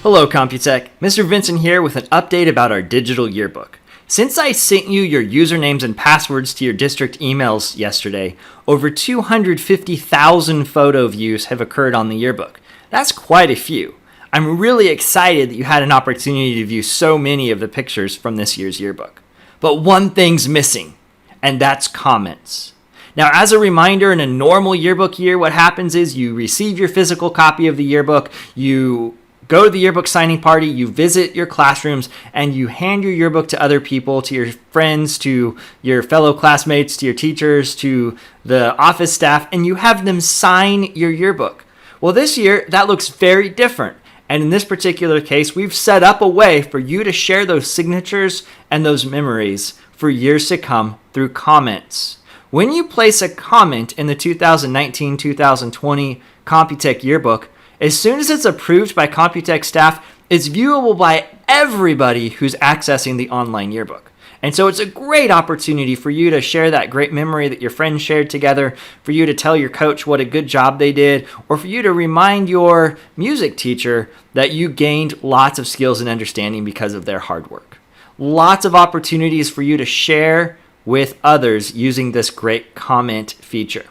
Hello Computech, Mr. Vincent here with an update about our digital yearbook. Since I sent you your usernames and passwords to your district emails yesterday, over 250,000 photo views have occurred on the yearbook. That's quite a few. I'm really excited that you had an opportunity to view so many of the pictures from this year's yearbook. But one thing's missing, and that's comments. Now, as a reminder, in a normal yearbook year, what happens is you receive your physical copy of the yearbook, you go to the yearbook signing party, you visit your classrooms, and you hand your yearbook to other people, to your friends, to your fellow classmates, to your teachers, to the office staff, and you have them sign your yearbook. Well, this year, that looks very different. And in this particular case, we've set up a way for you to share those signatures and those memories for years to come through comments. When you place a comment in the 2019-2020 Computech yearbook, as soon as it's approved by Computech staff, it's viewable by everybody who's accessing the online yearbook. And so it's a great opportunity for you to share that great memory that your friends shared together, for you to tell your coach what a good job they did, or for you to remind your music teacher that you gained lots of skills and understanding because of their hard work. Lots of opportunities for you to share with others using this great comment feature.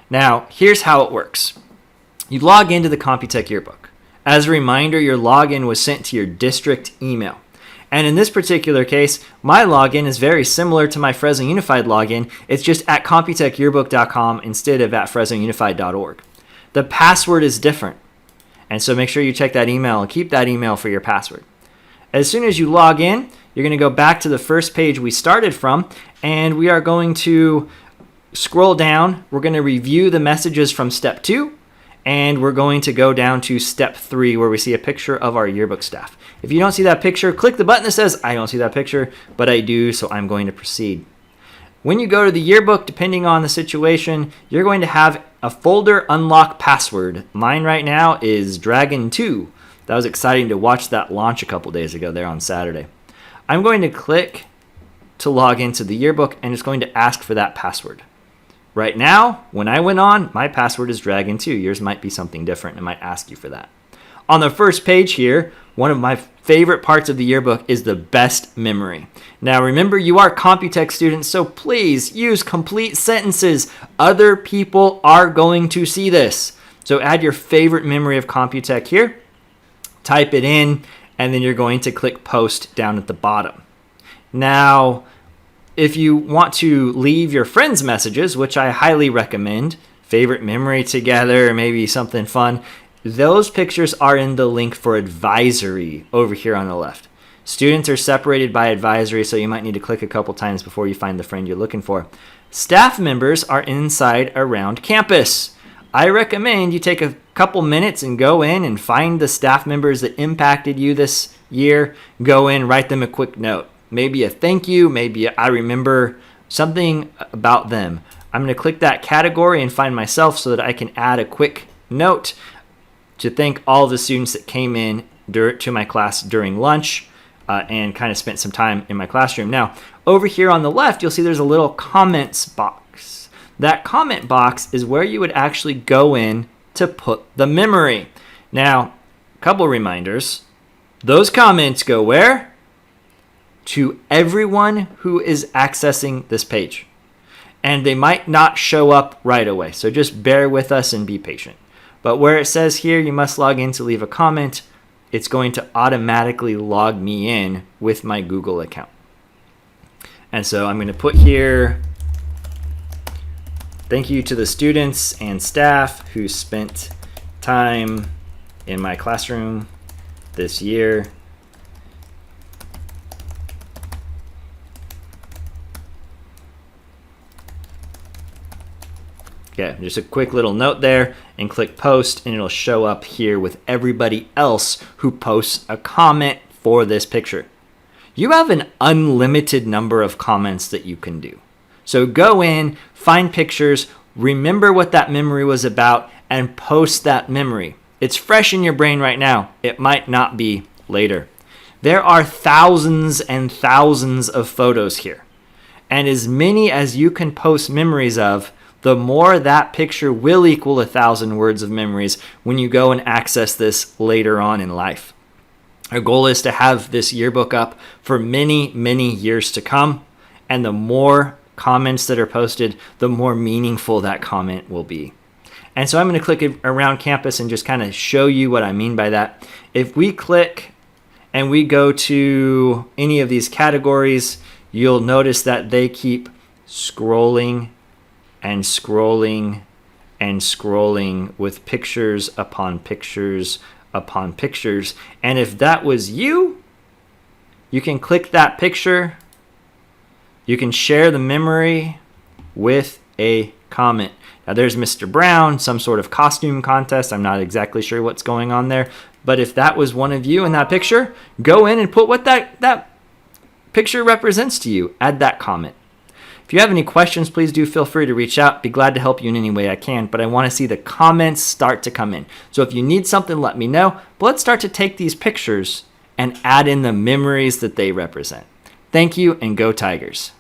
Now, here's how it works. You log into the Computech yearbook. As a reminder, your login was sent to your district email. And in this particular case, my login is very similar to my Fresno Unified login. It's just at computechyearbook.com instead of at fresnounified.org. The password is different. And so make sure you check that email and keep that email for your password. As soon as you log in, you're going to go back to the first page we started from, and we are going to scroll down. We're going to review the messages from step 2. And we're going to go down to step 3 where we see a picture of our yearbook staff. If you don't see that picture, click the button that says, I don't see that picture, but I do, so I'm going to proceed. When you go to the yearbook, depending on the situation, you're going to have a folder unlock password. Mine right now is Dragon2. That was exciting to watch that launch a couple days ago there on Saturday. I'm going to click to log into the yearbook, and it's going to ask for that password. Right now, when I went on, my password is Dragon2. Yours might be something different. It might ask you for that. On the first page here, one of my favorite parts of the yearbook is the best memory. Now remember, you are Computech students, so please use complete sentences. Other people are going to see this. So add your favorite memory of Computech here, type it in, and then you're going to click post down at the bottom. Now, if you want to leave your friends messages, which I highly recommend, favorite memory together, maybe something fun, those pictures are in the link for advisory over here on the left. Students are separated by advisory, so you might need to click a couple times before you find the friend you're looking for. Staff members are inside around campus. I recommend you take a couple minutes and go in and find the staff members that impacted you this year. Go in, write them a quick note. Maybe a thank you, maybe I remember something about them. I'm going to click that category and find myself so that I can add a quick note to thank all the students that came in to my class during lunch and kind of spent some time in my classroom. Now, over here on the left, you'll see there's a little comments box. That comment box is where you would actually go in to put the memory. Now, a couple reminders. Those comments go where? To everyone who is accessing this page. And they might not show up right away, so just bear with us and be patient. But where it says here you must log in to leave a comment, it's going to automatically log me in with my Google account. And so I'm going to put here, thank you to the students and staff who spent time in my classroom this year. Okay, just a quick little note there and click post, and it'll show up here with everybody else who posts a comment for this picture. You have an unlimited number of comments that you can do. So go in, find pictures, remember what that memory was about, and post that memory. It's fresh in your brain right now. It might not be later. There are thousands and thousands of photos here. And as many as you can post memories of, the more that picture will equal 1,000 words of memories when you go and access this later on in life. Our goal is to have this yearbook up for many, many years to come. And the more comments that are posted, the more meaningful that comment will be. And so I'm going to click around campus and just kind of show you what I mean by that. If we click and we go to any of these categories, you'll notice that they keep scrolling and scrolling and scrolling with pictures upon pictures upon pictures. And if that was you, you can click that picture. You can share the memory with a comment. Now there's Mr. Brown, some sort of costume contest. I'm not exactly sure what's going on there. But if that was one of you in that picture, go in and put what that picture represents to you. Add that comment. If you have any questions, please do feel free to reach out. Be glad to help you in any way I can, but I want to see the comments start to come in. So if you need something, let me know. But let's start to take these pictures and add in the memories that they represent. Thank you, and go Tigers.